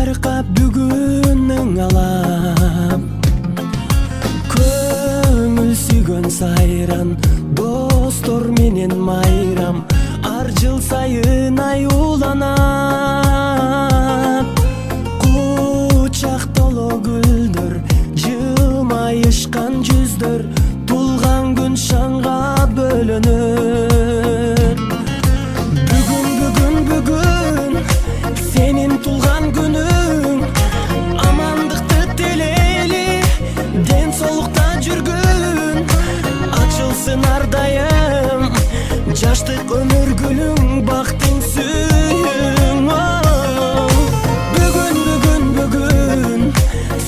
байкап бүгүнүң алам, көңүл сүйгөн сайран, достор менен майрам, ар жыл сайын аюуланат. Кучак толо гүлдөр, жылмайышкан жүздөр, тулган күн шаңга бөлөнөр. Бүгүн сенин тулган күнүң, амандыкты тилейли, ден соолукта жүргүн, ачылсын ар дайым жаштык өмүр гүлүң, бактың сүйүң. Бүгүн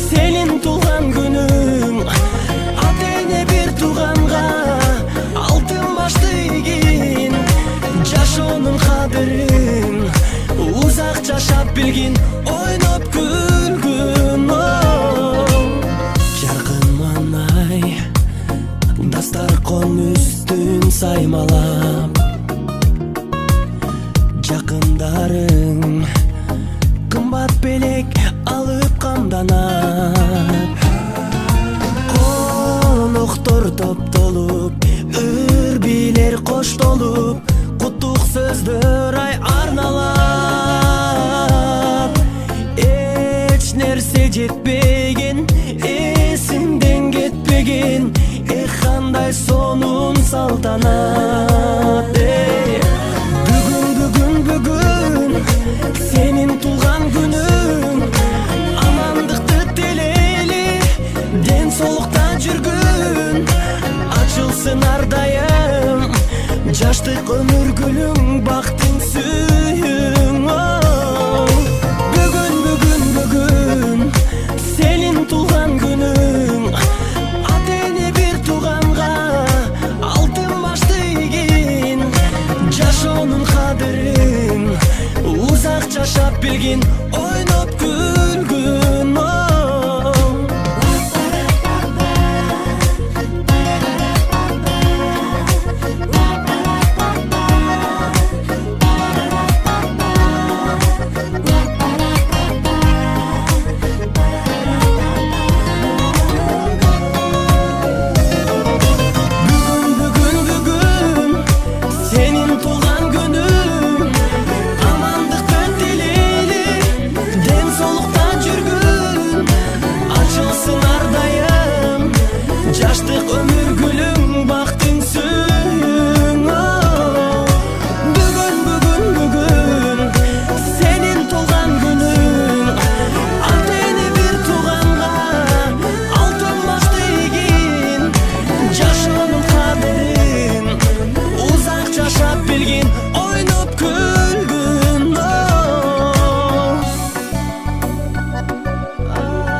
сенин тулган күнүң, ата эне бир тууганга алтын башты ийгин, жашоонун кадырын узак жашап билгин, ойноп күлгүн. Жаркын маанай дастаркон үстүн саймалап, жакындарың кымбат белек алып камданат. Коноктор топтолуп, үрбилер коштолуп, куттук сөздөр ай арналап. Эч нерсе жетпеген, эсиңден кетпеген, кандай сонун салтанат. Бүгүн сенин тулган күнүң, амандыкты тилейли, ден соолукта жүргүн, ачылсын ар дайым жаштык өмүр гүлүң, бактың сүйүң. Бүгүн сенин тулган күнүң, ата эне бир тууганга алтын башты ийгин, жашоонун кадырын узак жашап билгин,